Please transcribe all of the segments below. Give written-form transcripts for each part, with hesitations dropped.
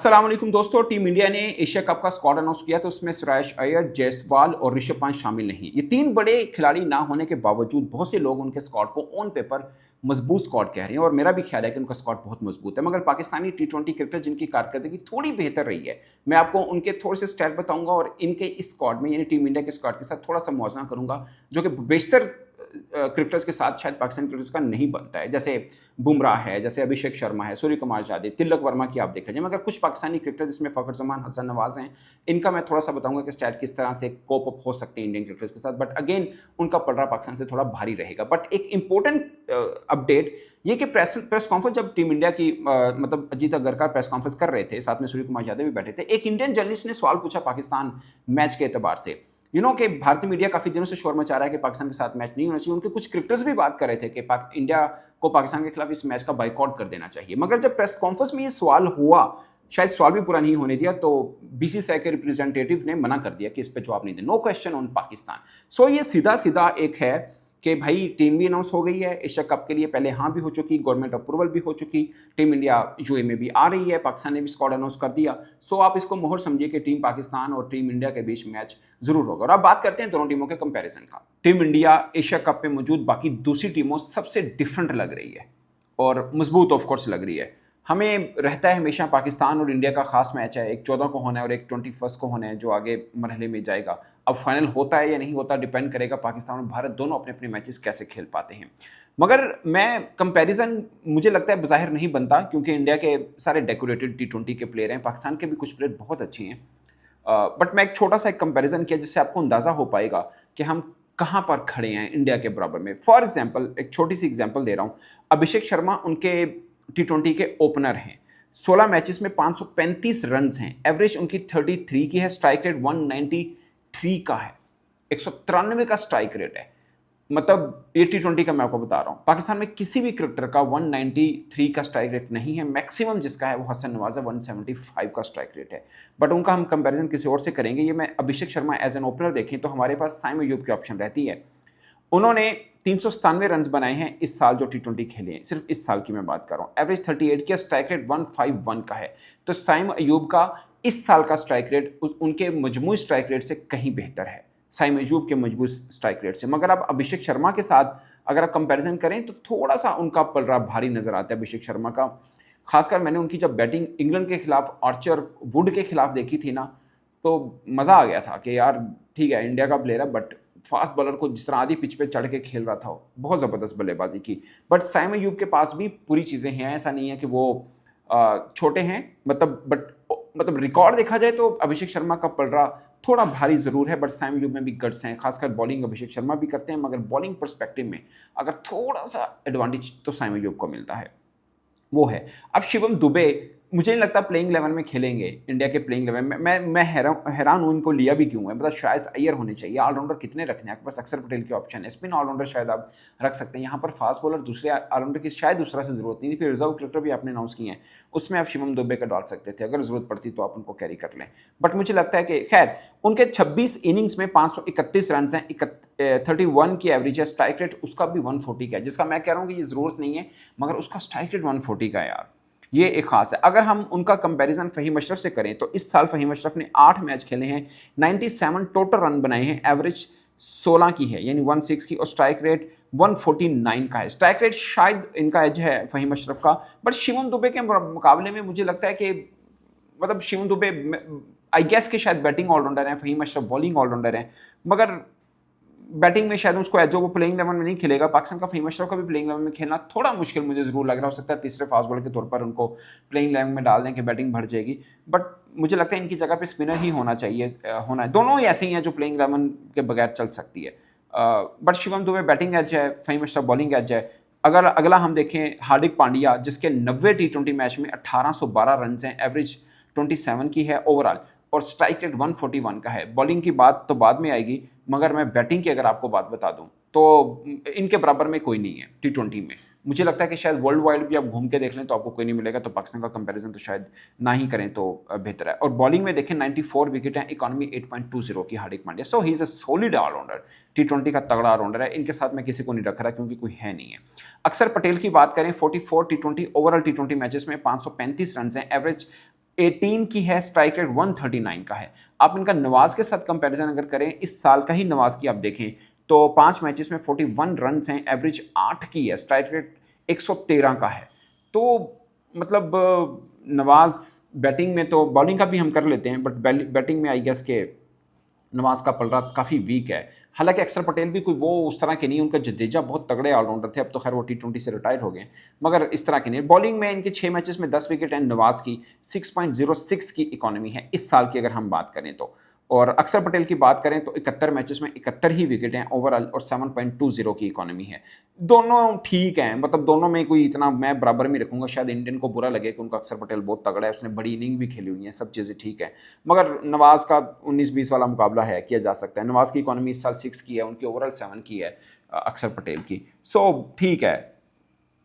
अस्सलाम वालेकुम दोस्तों। टीम इंडिया ने एशिया कप का स्क्वाड अनाउंस किया तो उसमें श्रेयस अय्यर, जायसवाल और ऋषभ पंत शामिल नहीं। ये तीन बड़े खिलाड़ी ना होने के बावजूद बहुत से लोग उनके स्क्वाड को ऑन पेपर मजबूत स्क्वाड कह रहे हैं और मेरा भी ख्याल है कि उनका स्क्वाड बहुत मजबूत है। मगर पाकिस्तानी टी20 क्रिकेटर जिनकी कारकर्दगी थोड़ी बेहतर रही है, मैं आपको उनके थोड़े से स्टैट बताऊंगा और इनके इस स्क्वाड में यानी टीम इंडिया के स्क्वाड के साथ थोड़ा सा मुआवजा करूंगा जो कि बेशतर क्रिकेटर्स के साथ शायद पाकिस्तान क्रिकेटर्स का नहीं बनता है। जैसे बुमराह है, जैसे अभिषेक शर्मा है, सूर्य कुमार यादव, तिलक वर्मा की आप देखा जाए। मगर कुछ पाकिस्तानी क्रिकेटर जिसमें फखर जमान, हसन नवाज हैं, इनका मैं थोड़ा सा बताऊंगा कि स्टैट किस तरह से कोप अप हो सकते हैं इंडियन क्रिकेटर्स के साथ। बट अगेन उनका पलड़ा पाकिस्तान से थोड़ा भारी रहेगा। बट एक इंपॉर्टेंट अपडेट ये कि प्रेस कॉन्फ्रेंस जब टीम इंडिया की मतलब अजीत अगरकर प्रेस कॉन्फ्रेंस कर रहे थे, साथ में सूर्य कुमार यादव भी बैठे थे, एक इंडियन जर्नलिस्ट ने सवाल पूछा पाकिस्तान मैच के एतबार से। कि भारतीय मीडिया काफी दिनों से शोर मचा रहा है कि पाकिस्तान के साथ मैच नहीं होना चाहिए। उनके कुछ क्रिकेटर्स भी बात कर रहे थे कि इंडिया को पाकिस्तान के खिलाफ इस मैच का बाइकआउट कर देना चाहिए। मगर जब प्रेस कॉन्फ्रेंस में ये सवाल हुआ, शायद सवाल भी पूरा नहीं होने दिया, तो बीसीसीआई के रिप्रेजेंटेटिव ने मना कर दिया कि इस पे जवाब नहीं दे, नो क्वेश्चन ऑन पाकिस्तान। सो ये सीधा सीधा एक है कि भाई टीम भी अनाउंस हो गई है एशिया कप के लिए, पहले हाँ भी हो चुकी, गवर्नमेंट अप्रूवल भी हो चुकी, टीम इंडिया यूए में भी आ रही है, पाकिस्तान ने भी स्क्वाड अनाउंस कर दिया। सो आप इसको मोहर समझिए कि टीम पाकिस्तान और टीम इंडिया के बीच मैच जरूर होगा। और अब बात करते हैं दोनों टीमों के कंपैरिजन का। टीम इंडिया एशिया कप में मौजूद बाकी दूसरी टीमों सबसे डिफरेंट लग रही है और मजबूत ऑफकोर्स लग रही है। हमें रहता है हमेशा पाकिस्तान और इंडिया का खास मैच है, एक 14 को होना है और एक 21 को होना है जो आगे मरहले में जाएगा। अब फाइनल होता है या नहीं होता डिपेंड करेगा पाकिस्तान और भारत दोनों अपने अपने मैचेस कैसे खेल पाते हैं। मगर मैं कंपैरिजन मुझे लगता है बाहिर नहीं बनता क्योंकि इंडिया के सारे डेकोरेटेड टी20 के प्लेयर हैं, पाकिस्तान के भी कुछ प्लेयर बहुत अच्छे हैं। बट मैं एक छोटा सा एक कंपैरिजन किया जिससे आपको अंदाजा हो पाएगा कि हम कहाँ पर खड़े हैं इंडिया के बराबर में। फॉर एग्जाम्पल एक छोटी सी एग्जाम्पल दे रहा हूँ। अभिषेक शर्मा उनके टी20 के ओपनर हैं, 16 मैचेस में 535 रन हैं, एवरेज उनकी 33 की है, स्ट्राइक रेट 193 का है, 193 का स्ट्राइक रेट है। मतलब ये टी20 का मैं आपको बता रहा हूँ, पाकिस्तान में किसी भी क्रिकेटर का 193 का स्ट्राइक रेट नहीं है। मैक्सिमम जिसका है वो हसन नवाज है, 175 का स्ट्राइक रेट है। बट उनका हम कंपैरिजन किसी और से करेंगे। ये मैं Abhishek Sharma as an opener देखें तो हमारे पास साइम अयूब की ऑप्शन रहती है। उन्होंने 397 रन बनाए हैं इस साल जो टी20 खेले हैं, सिर्फ इस साल की मैं बात कर रहा हूँ। एवरेज 38 की, स्ट्राइक रेट 151 का है। तो साइम अयूब का इस साल का स्ट्राइक रेट उनके मजमूई स्ट्राइक रेट से कहीं बेहतर है, साइम अयूब के मजबूत स्ट्राइक रेट से। मगर आप अभिषेक शर्मा के साथ अगर आप कंपैरिजन करें तो थोड़ा सा उनका पलड़ा भारी नजर आता है अभिषेक शर्मा का। खासकर मैंने उनकी जब बैटिंग इंग्लैंड के खिलाफ आर्चर वुड के खिलाफ देखी थी ना, तो मज़ा आ गया था कि यार ठीक है इंडिया का प्लेयर है बट फास्ट बॉलर को जिस तरह आधी पिच पे चढ़ के खेल रहा था, बहुत ज़बरदस्त बल्लेबाजी की। बट साइम अयूब के पास भी पूरी चीज़ें हैं, ऐसा नहीं है कि वो छोटे हैं। मतलब रिकॉर्ड देखा जाए तो अभिषेक शर्मा का पलड़ा थोड़ा भारी ज़रूर है, बट साइम अयूब में भी गट्स हैं। खासकर बॉलिंग अभिषेक शर्मा भी करते हैं, मगर बॉलिंग पर्सपेक्टिव में अगर थोड़ा सा एडवांटेज तो साइम अयूब को मिलता है, वो है। अब शिवम दुबे मुझे नहीं लगता प्लेइंग 11 में खेलेंगे इंडिया के प्लेइंग 11 में। मैं हैरान हूँ इनको लिया भी क्यों है। मतलब श्रेयस अय्यर होने चाहिए, ऑलराउंडर कितने रखने हैं आपके पास, अक्षर पटेल के ऑप्शन है, स्पिन ऑलराउंडर शायद आप रख सकते हैं। यहाँ पर फास्ट बॉलर दूसरे ऑलराउंडर की शायद दूसरा से जरूरत नहीं थी। फिर रिजर्व क्रिकेटर भी आपने अनाउंस किए हैं, उसमें आप शिवम दुबे का डाल सकते थे, अगर जरूरत पड़ती तो आप उनको कैरी कर लें। बट मुझे लगता है कि खैर उनके 26 इनिंग्स में 531 रन हैं, 31 की एवरेज है, स्ट्राइक रेट उसका भी 140 का है, जिसका मैं कह रहा हूँ कि ये जरूरत नहीं है, मगर उसका स्ट्राइक रेट 140 का है यार, ये एक खास है। अगर हम उनका कंपैरिजन फहीम अशरफ से करें तो इस साल फहीम अशरफ ने 8 मैच खेले हैं, 97 टोटल रन बनाए हैं, एवरेज 16 की है यानी 16 की, और स्ट्राइक रेट 149 का है। स्ट्राइक रेट शायद इनका एज है फहीम अशरफ का। बट शिवम दुबे के मुकाबले में मुझे लगता है कि मतलब शिवम दुबे आई गेस के शायद बैटिंग ऑलराउंडर हैं, फहीम अशरफ बॉलिंग ऑलराउंडर हैं, मगर बैटिंग में शायद उसको जो वो प्लेइंग 11 में नहीं खेलेगा। पाकिस्तान का फहीम अशरफ का भी प्लेइंग 11 में खेलना थोड़ा मुश्किल मुझे जरूर लग रहा हो सकता है तीसरे फास्ट बॉलर के तौर पर उनको प्लेइंग 11 में डाल दें कि बैटिंग बढ़ जाएगी। बट मुझे लगता है इनकी जगह पे स्पिनर ही होना चाहिए, होना है। दोनों ही ऐसे ही हैं जो प्लेइंग 11 के बगैर चल सकती है। But Shivam Dube batting edge है, फहीम अशरफ बॉलिंग एज है। अगर अगला हम देखें हार्दिक पांड्या, जिसके 90 टी20 मैच में 1812 रन हैं, एवरेज 27 की है ओवरऑल, और स्ट्राइक रेट 141 का है। बॉलिंग की बात तो बाद में आएगी, मगर मैं बैटिंग की अगर आपको बात बता दूं तो इनके बराबर में कोई नहीं है टी20 में। मुझे लगता है कि शायद वर्ल्ड वाइड भी आप घूम के देख लें तो आपको कोई नहीं मिलेगा, तो पाकिस्तान का कंपैरिजन तो शायद ना ही करें तो बेहतर है। और बॉलिंग में देखें 94 विकेट हैं, इकॉनमी 8.20 की Hardik Pandya. So he is a solid allrounder, टी20 का तगड़ा ऑलराउंडर है। इनके साथ मैं किसी को नहीं रख रहा क्योंकि कोई है नहीं है। अक्षर पटेल की बात करें, 44 टी20 ओवरऑल टी20 मैचेस में 535 रन हैं, एवरेज 18 की है, स्ट्राइक रेट 139 का है। आप इनका नवाज के साथ कंपैरिजन अगर करें, इस साल का ही नवाज की आप देखें तो 5 मैचेस में 41 रन हैं, एवरेज 8 की है, स्ट्राइक रेट 113 का है। तो मतलब नवाज बैटिंग में तो, बॉलिंग का भी हम कर लेते हैं, बट बैटिंग में आई गेस के नवाज का पलड़ा काफ़ी वीक है। हालांकि अक्षर पटेल भी कोई वो उस तरह के नहीं, उनका जडेजा बहुत तगड़े ऑलराउंडर थे, अब तो खैर वो T20 से रिटायर हो गए, मगर इस तरह के नहीं। बॉलिंग में इनके 6 मैचेस में 10 विकेट हैं, नवाज की 6.06 की इकोनॉमी है इस साल की अगर हम बात करें तो। और अक्षर पटेल की बात करें तो 71 मैचेस में 71 ही विकेट हैं ओवरऑल, और 7.20 की इकोनॉमी है। दोनों ठीक हैं, मतलब दोनों में कोई इतना मैं बराबर में रखूंगा। शायद इंडियन को बुरा लगे कि उनका अक्षर पटेल बहुत तगड़ा है, उसने बड़ी इनिंग भी खेली हुई है, सब चीज़ें ठीक है, मगर नवाज का 19-20 वाला मुकाबला है, किया जा सकता है। नवाज की इकोनॉमी इस साल 6 की है, उनकी ओवरऑल 7 की है अक्षर पटेल की। सो ठीक है,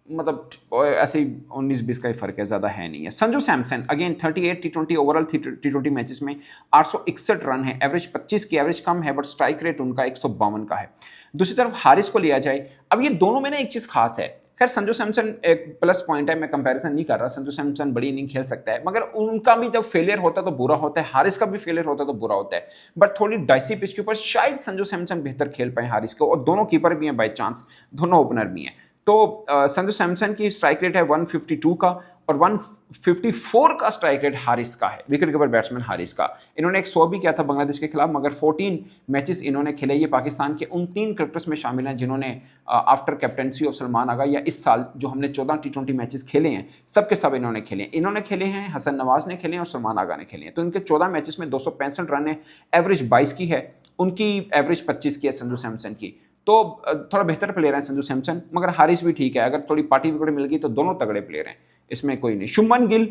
मतलब ऐसे ही 19-20 का ही फर्क है, ज़्यादा है नहीं है। Sanju Samson again 38 T20 overall T20 matches में 861 रन है, एवरेज 25 की, एवरेज कम है बट स्ट्राइक रेट उनका 152 का है। दूसरी तरफ हारिस को लिया जाए, अब ये दोनों में ना एक चीज़ खास है। खैर संजू सैमसन एक प्लस पॉइंट है, मैं कंपैरिजन नहीं कर रहा, संजू सैमसन बड़ी इनिंग खेल सकता है, मगर उनका भी जब फेलियर होता है तो बुरा होता है, हारिस का भी फेलियर होता है तो बुरा होता है। बट थोड़ी डाइसी पिच के ऊपर शायद संजू सैमसन बेहतर खेल पाए हारिस को, और दोनों कीपर भी हैं बाई चांस, दोनों ओपनर भी हैं। तो संजू सैमसन की स्ट्राइक रेट है 152 का, और 154 का स्ट्राइक रेट हारिस का है, विकेट कीपर बैट्समैन हारिस का। इन्होंने एक 100 भी किया था बांग्लादेश के खिलाफ, मगर 14 मैचेस इन्होंने खेले। ये पाकिस्तान के उन 3 क्रिकेटर्स में शामिल हैं जिन्होंने आफ्टर कैप्टनसी ऑफ सलमान आगा, या इस साल जो हमने 14 T20 मैचेस खेले हैं, सब के सब इन्होंने खेले हैं। इन्होंने खेले हैं, हसन नवाज ने खेले हैं और सलमान आगा ने खेले हैं। तो इनके 14 मैचेस में 265 रन है, एवरेज 22 की है, उनकी एवरेज 25 की है संजू सैमसन की। तो थोड़ा बेहतर प्लेयर है संजू सैमसन, मगर हारिस भी ठीक है, अगर थोड़ी पार्टी विकेट मिल गई तो दोनों तगड़े प्लेयर हैं, इसमें कोई नहीं। शुभमन गिल,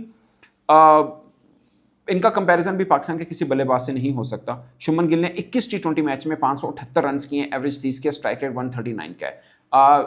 इनका कंपैरिजन भी पाकिस्तान के किसी बल्लेबाज से नहीं हो सकता। शुभमन गिल ने 21 T20 मैच में 578 रन किए, एवरेज 30 के, स्ट्राइक रेट 139 का है।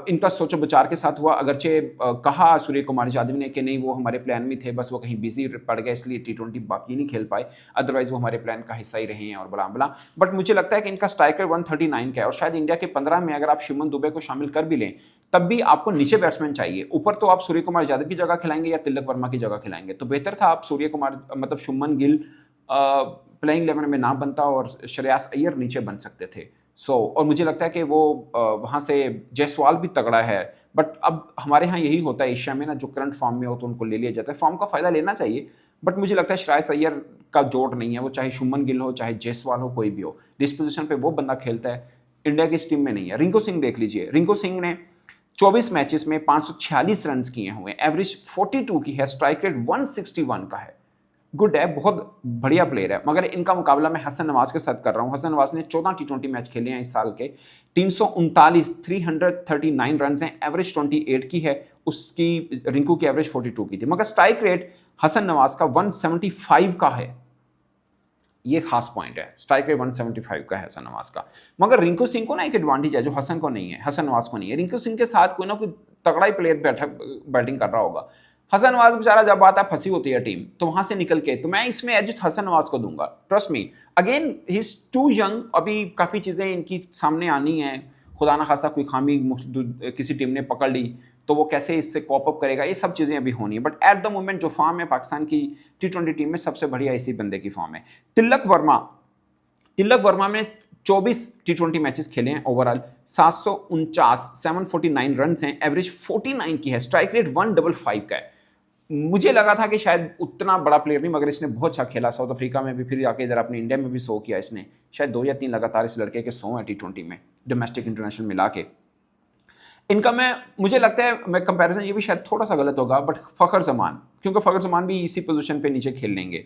इनका सोचो विचार के साथ हुआ, अगरचे कहा सूर्य कुमार यादव ने कि नहीं वो हमारे प्लान में थे, बस वो कहीं बिजी पड़ गए इसलिए T20 बाकी नहीं खेल पाए, अदरवाइज वो हमारे प्लान का हिस्सा ही रहे हैं और बला बला। बट मुझे लगता है कि इनका स्ट्राइक रेट 139 का है, और शायद इंडिया के 15 में अगर आप शुभमन दुबे को शामिल कर भी लें तब भी आपको नीचे बैट्समैन चाहिए। ऊपर तो आप सूर्य कुमार यादव की जगह खिलाएंगे या तिलक वर्मा की जगह खिलाएंगे, तो बेहतर था आप सूर्य कुमार मतलब शुभमन गिल प्लेइंग 11 में ना बनता और श्रेयस अय्यर नीचे बन सकते थे। और मुझे लगता है कि वो वहाँ से जायसवाल भी तगड़ा है, बट अब हमारे यहाँ यही होता है एशिया में ना, जो करंट फॉर्म में हो तो उनको ले लिया जाता है, फॉर्म का फ़ायदा लेना चाहिए। बट मुझे लगता है श्रेयस अय्यर का जोड़ नहीं है, वो चाहे शुभमन गिल हो चाहे जायसवाल हो, कोई भी हो, जिस पोजीशन पे वो बंदा खेलता है इंडिया की इस टीम में नहीं है। रिंकू सिंह देख लीजिए, रिंकू सिंह ने 24 मैचेस में 546 रन किए हुए, एवरेज 42 की है, स्ट्राइक रेट 161 का है, गुड है, बहुत बढ़िया प्लेयर है। मगर इनका मुकाबला मैं हसन नवाज के साथ कर रहा हूँ। हसन नवाज ने 14 T20 मैच खेले हैं इस साल के, 339 रन हैं, एवरेज 28 की है, उसकी रिंकू की एवरेज 42 की थी। मगर स्ट्राइक रेट हसन नवाज का 175 का है, ये खास पॉइंट है, स्ट्राइक रेट 175 का है हसन नवाज का। मगर रिंकू सिंह को ना एक एडवांटेज है जो हसन को नहीं है, हसन नवाज को नहीं है। रिंकू सिंह के साथ कोई ना कोई तगड़ा ही प्लेयर बैटिंग कर रहा होगा। हसन नवाज बेचारा जब आता है फंसी होती है टीम, तो वहां से निकल के, तो मैं इसमें एज हसन नवाज को दूंगा, trust me. Again he is too young, अभी काफ़ी चीज़ें इनकी सामने आनी है, खुदा ना खासा कोई खामी किसी टीम ने पकड़ ली तो वो कैसे इससे कॉप अप करेगा, ये सब चीज़ें अभी होनी है। बट एट द मोमेंट जो फॉर्म है पाकिस्तान की T20 टीम में, सबसे बढ़िया इसी बंदे की फॉर्म है। तिलक वर्मा में 24 T20 मैचेस खेले हैं ओवरऑल, 749 रन हैं, एवरेज 49 की है, स्ट्राइक रेट 155 का है। मुझे लगा था कि शायद उतना बड़ा प्लेयर नहीं, मगर इसने बहुत अच्छा खेला, साउथ अफ्रीका में भी, फिर जाके इधर अपने इंडिया में भी 100 किया इसने, शायद 2 या 3 लगातार इस लड़के के 100 है T20 में, डोमेस्टिक इंटरनेशनल मिला के। इनका मुझे लगता है मैं कंपैरिजन ये भी शायद थोड़ा सा गलत होगा, बट फ़खर जमान, क्योंकि फ़खर जमान भी इसी पोजीशन पे नीचे खेल लेंगे।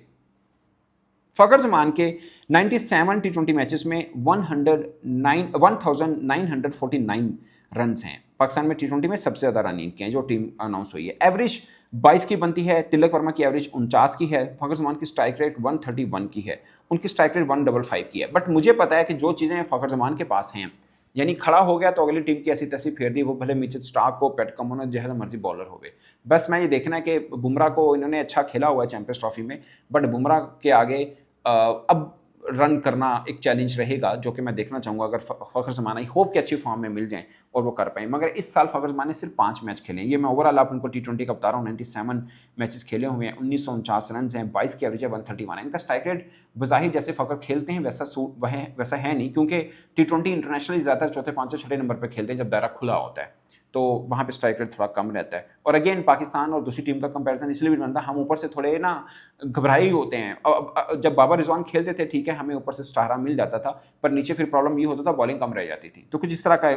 फ़खर जमान के 97 T20 मैचेस में 1949 रन हैं, पाकिस्तान में T20 में सबसे ज़्यादा रन किए हैं जो टीम अनाउंस हुई है। एवरेज 22 की बनती है, तिलक वर्मा की एवरेज 49 की है, फ़खर जमान की स्ट्राइक रेट 131 की है, उनकी स्ट्राइक रेट 155 की है। बट मुझे पता है कि जो चीज़ें फ़खर जमान के पास हैं, यानी खड़ा हो गया तो अगली टीम की ऐसी तैसी फेर दी, वो भले मिचेल स्टार्क को, पैट कमिंस जैसा मर्जी बॉलर हो गए। बस मैं ये देखना है कि बुमराह को, इन्होंने अच्छा खेला हुआ है चैंपियंस ट्रॉफी में, बट बुमराह के आगे अब रन करना एक चैलेंज रहेगा, जो कि मैं देखना चाहूँगा अगर फ़खर ज़मान आई होप कि अच्छी फॉर्म में मिल जाएँ और वो कर पाएँ। मगर इस साल फ़खर ज़मान ने सिर्फ 5 मैच खेले हैं। ये मैं ओवरऑल आप उनको T20 का बता रहा हूँ, 97 मैचेस खेले हुए हैं, 1949 रन हैं, 22 की एवरेज है, 131 है। इनका स्ट्राइक रेट बज़ाहिर जैसे फ़खर खेलते हैं वैसा है नहीं, क्योंकि T20 इंटरनेशनली ज़्यादातर चौथे, पाँचवें, छठे नंबर पर खेलते हैं जब दायरा खुला होता है, तो वहाँ पे स्ट्राइक रेट थोड़ा कम रहता है। और अगेन पाकिस्तान और दूसरी टीम का कंपैरिजन इसलिए भी बनता है, हम ऊपर से थोड़े ना घबराए होते हैं। जब बाबर रिजवान खेलते थे ठीक है, हमें ऊपर से स्टारा मिल जाता था, पर नीचे फिर प्रॉब्लम ये होता था बॉलिंग कम रह जाती थी। तो कुछ इस तरह का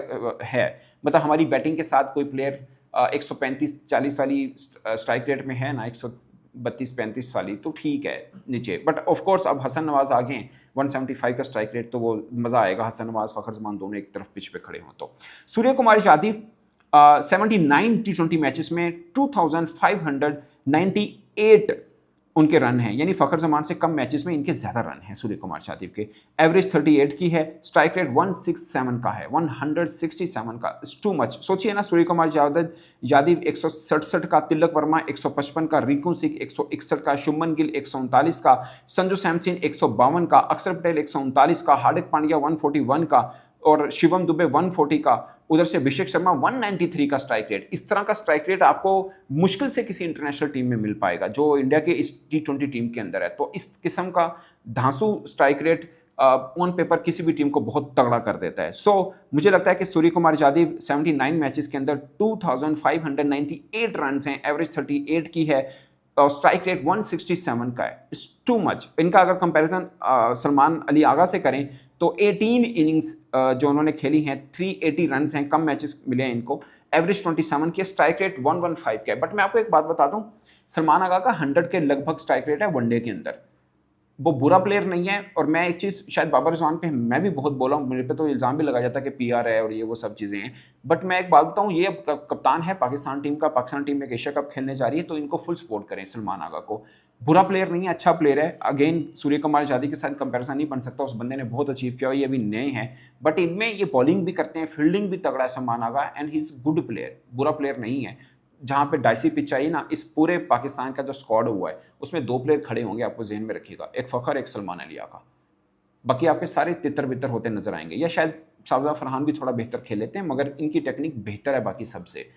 है, मतलब हमारी बैटिंग के साथ कोई प्लेयर 135-40 वाली स्ट्राइक रेट में है ना, 132-35 वाली, तो ठीक है नीचे। बट ऑफकोर्स अब हसन नवाज आ गए 175 का स्ट्राइक रेट, तो वो मज़ा आएगा, हसन नवाज फ़खर ज़मान दोनों एक तरफ पिच पे खड़े हों। तो सूर्य कुमार यादव 79 T20 मैचेस में 2598 उनके रन हैं, यानी फ़खर ज़मान से कम मैचेस में इनके ज़्यादा रन हैं सूर्य कुमार यादव के। एवरेज 38 की है, स्ट्राइक रेट 167 का है, 167 का, इट्स टू मच। सोचिए ना, सूर्य कुमार यादव 167 का, तिलक वर्मा 155 का, रिंकू सिंह 161 का, शुभमन गिल 139 का, संजू सैमसन 152 का, अक्षर पटेल 139 का, हार्दिक पांड्या 141 का और शिवम दुबे 140 का, उधर से अभिषेक शर्मा 193 का स्ट्राइक रेट। इस तरह का स्ट्राइक रेट आपको मुश्किल से किसी इंटरनेशनल टीम में मिल पाएगा जो इंडिया के इस T20 टीम के अंदर है। तो इस किस्म का धांसू स्ट्राइक रेट ऑन पेपर किसी भी टीम को बहुत तगड़ा कर देता है। मुझे लगता है कि सूर्य कुमार यादव 79 मैचेस के अंदर 2598 रन हैं, एवरेज 38 की है और स्ट्राइक रेट 167 का है, इट्स टू मच। इनका अगर कंपैरिजन सलमान अली आगा से करें तो 18 इनिंग्स जो उन्होंने खेली हैं, 380 रन हैं, कम मैचेस मिले हैं इनको, एवरेज 27 की, स्ट्राइक रेट 115 का है। बट मैं आपको एक बात बता दूं, सलमान आगा का 100 के लगभग स्ट्राइक रेट है वनडे के अंदर। वो बुरा प्लेयर नहीं है। और मैं एक चीज़ शायद बाबर रिजवान पे मैं भी बहुत बोला हूँ, मेरे पे तो इल्ज़ाम भी लगाया जाता है कि PR है और ये वो सब चीज़ें हैं, बट मैं एक बात बताऊँ, ये अब कप्तान है पाकिस्तान टीम का, पाकिस्तान टीम में एशिया कप खेलने जा रही है, तो इनको फुल सपोर्ट करें सलमान आगा को। बुरा प्लेयर नहीं है, अच्छा प्लेयर है। अगेन सूर्य कुमार यादव के साथ कंपैरिजन नहीं बन सकता, उस बंदे ने बहुत अचीव किया, ये अभी नए हैं, बट इनमें ये बॉलिंग भी करते हैं, फील्डिंग भी तगड़ा है Salman Agha, and he is good player, बुरा प्लेयर नहीं है। जहाँ पे डाइसी पिच आई ना, इस पूरे पाकिस्तान का जो स्क्वाड हुआ है उसमें 2 प्लेयर खड़े होंगे, आपको जहन में रखिएगा, एक फ़खर, एक सलमान अली आगा। बाकी आपके सारे तितर बितर होते नजर आएंगे, या शायद शारजा फरहान भी थोड़ा बेहतर खेल लेते हैं, मगर इनकी टेक्निक बेहतर है बाकी सबसे।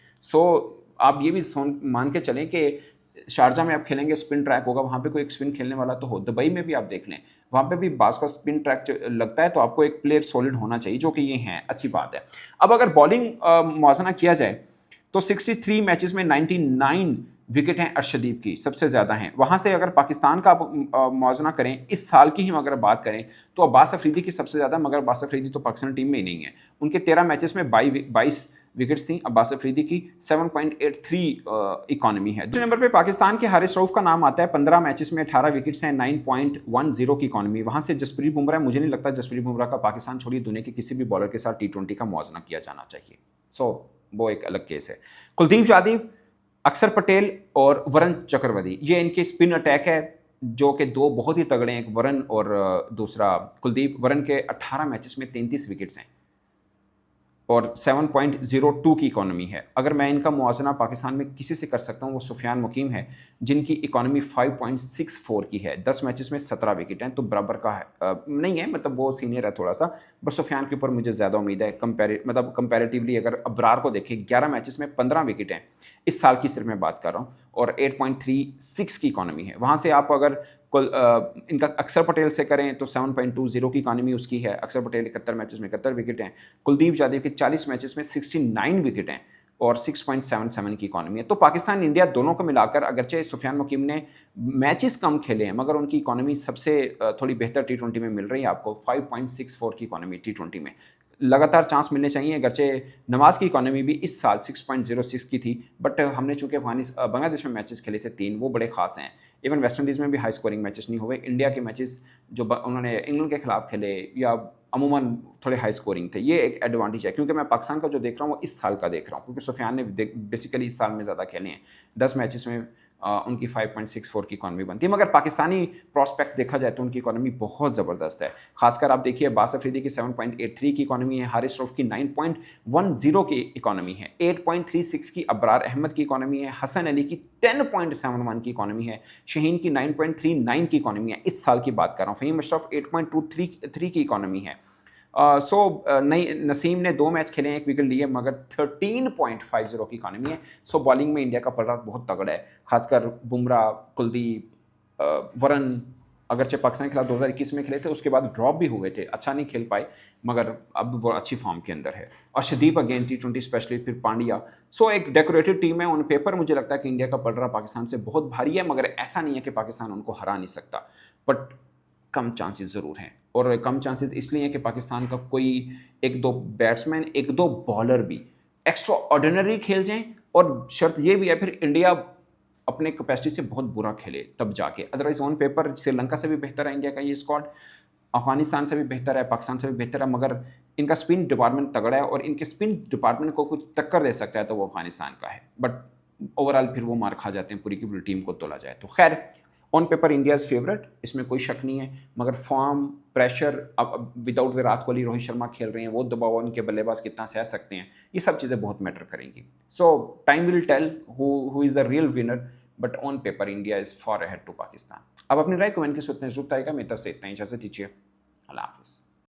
आप ये भी मान के चलें कि शारजा में आप खेलेंगे, स्पिन ट्रैक होगा, वहाँ पे कोई एक स्पिन खेलने वाला तो हो। दुबई में भी आप देख लें, वहाँ पे भी बास का स्पिन ट्रैक लगता है, तो आपको एक प्लेयर सॉलिड होना चाहिए, जो कि ये हैं, अच्छी बात है। अब अगर बॉलिंग मुआवजा किया जाए तो 63 मैचेस में 99 विकेट हैं अर्शदीप की, सबसे ज़्यादा हैं। वहाँ से अगर पाकिस्तान का मुआवजा करें, इस साल की ही अगर बात करें, तो अब्बास अफरीदी की सबसे ज़्यादा, मगर अब्बास अफरीदी तो पाकिस्तान टीम में ही नहीं है। उनके 13 मैचेस में 22 विकेट्स थी अब्बास अफरीदी की, 7.83 इकॉनमी है। दूसरे नंबर पे पाकिस्तान के हारिस रऊफ का नाम आता है, 15 मैचेस में 18 विकेट्स हैं, 9.10 की इकॉनमी। वहाँ से जसप्रीत बुमराह, मुझे नहीं लगता जसप्रीत बुमराह का पाकिस्तान छोड़िए दुनिया के किसी भी बॉलर के साथ T20 का मुआवजा किया जाना चाहिए। वो एक अलग केस है। कुलदीप यादव, अक्षर पटेल और वरुण चक्रवर्ती, ये इनके स्पिन अटैक है, जो कि 2 बहुत ही तगड़े हैं, एक वरुण और दूसरा कुलदीप। वरुण के 18 मैचेस में 33 विकेट्स हैं और 7.02 की इकॉनमी है। अगर मैं इनका मुआवजा पाकिस्तान में किसी से कर सकता हूँ, वो सुफियान मुकीम है, जिनकी इकॉनमी 5.64 की है, 10 मैचेस में 17 विकेट हैं, तो बराबर का है नहीं है, मतलब वो सीनियर है थोड़ा सा, बट सुफियान के ऊपर मुझे ज़्यादा उम्मीद है। कंपैरेटिवली अगर अबरार को देखें, 11 मैचेस में 15 विकेट हैं, इस साल की सिर्फ मैं बात कर रहा हूँ, और 8.36 की इकॉनमी है। वहाँ से आप अगर इनका अक्षर पटेल से करें तो 7.20 की इकॉनमी उसकी है। अक्षर पटेल 71 मैचेस में 71 विकेट हैं। कुलदीप यादव के 40 मैचेस में 69 विकेट हैं और 6.77 की इकॉनमी है। तो पाकिस्तान इंडिया दोनों को मिलाकर, अगरचे सुफियान मुकीम ने मैचेस कम खेले हैं, मगर उनकी इकॉनमी सबसे थोड़ी बेहतर T20 में मिल रही है आपको, 5.64 की इकॉनमी T20 में। लगातार चांस मिलने चाहिए, अगरचे नवाज़ की इकॉनमी भी इस साल 6.06 की थी, बट हमने चूंकि बांग्लादेश में मैचेस खेले थे 3, वो बड़े खास हैं। इवन वेस्ट इंडीज़ में भी हाई स्कोरिंग मैचेस नहीं हुए। इंडिया के मैचेस जो उन्होंने इंग्लैंड के खिलाफ खेले, या अमूमन थोड़े हाई स्कोरिंग थे, ये एक एडवांटेज है। क्योंकि मैं पाकिस्तान का जो देख रहा हूँ वो इस साल का देख रहा हूँ, क्योंकि सुफियान ने बेसिकली इस साल में ज़्यादा खेले हैं। 10 मैचेस में उनकी 5.64 की इकॉनमी बनती है। मगर पाकिस्तानी प्रॉस्पेक्ट देखा जाए तो उनकी इकॉनमी बहुत ज़बरदस्त है। खासकर आप देखिए अब्बास अफरीदी की 7.83 की इकॉनमी है, हारिस रऊफ की 9.10 की इकॉनमी है, 8.36 की अबरार अहमद की इकॉनमी है, हसन अली की 10.71 की इकॉनमी है, शहीन की 9.39 की इकॉनमी है। इस साल की बात कर रहा हूँ। फ़हीम अशरफ 8.23 की इकॉनमी है। नई नसीम ने 2 मैच खेले हैं, 1 विकेट लिए, मगर 13.50 की इकॉनमी है। बॉलिंग में इंडिया का पलड़ा बहुत तगड़ा है, खासकर बुमराह, कुलदीप, वरन अगरचे पाकिस्तान के खिलाफ 2021 में खेले थे, उसके बाद ड्रॉप भी हुए थे, अच्छा नहीं खेल पाए, मगर अब वो अच्छी फॉर्म के अंदर है। अर्शदीप अगेन T20 स्पेशलिस्ट, फिर पांड्या। एक डेकोरेटेड टीम है। ऑन पेपर मुझे लगता है कि इंडिया का पलड़ा पाकिस्तान से बहुत भारी है, मगर ऐसा नहीं है कि पाकिस्तान उनको हरा नहीं सकता, बट कम चांसेस ज़रूर हैं। और कम चांसेस इसलिए हैं कि पाकिस्तान का कोई 1-2 बैट्समैन, 1-2 बॉलर भी एक्स्ट्रा ऑर्डिनरी खेल जाएं, और शर्त ये भी है फिर इंडिया अपने कैपेसिटी से बहुत बुरा खेले तब जाके। अदरवाइज ऑन पेपर श्रीलंका से भी बेहतर है इंडिया का ये स्क्वाड, अफगानिस्तान से भी बेहतर है, पाकिस्तान से भी बेहतर है, मगर इनका स्पिन डिपार्टमेंट तगड़ा है, और इनके स्पिन डिपार्टमेंट को कुछ टक्कर दे सकता है तो वो अफगानिस्तान का है। बट ओवरऑल फिर वो मार खा जाते हैं पूरी की पूरी टीम को तोला जाए तो। खैर, on paper India is favourite, इसमें कोई शक नहीं है, मगर फॉर्म, प्रेशर, अब विदाउट विराट कोहली, रोहित शर्मा खेल रहे हैं, वो दबाव उनके बल्लेबाज कितना सह सकते हैं, ये सब चीज़ें बहुत मैटर करेंगी। Time will tell who is the real winner, but on paper India is far ahead to Pakistan. अब अपनी राय कमेंट के सूत्र में जरूर आएगा। मेरी तरफ से इतना ही, इजाज़त दीजिए, अल्लाह हाफिज़।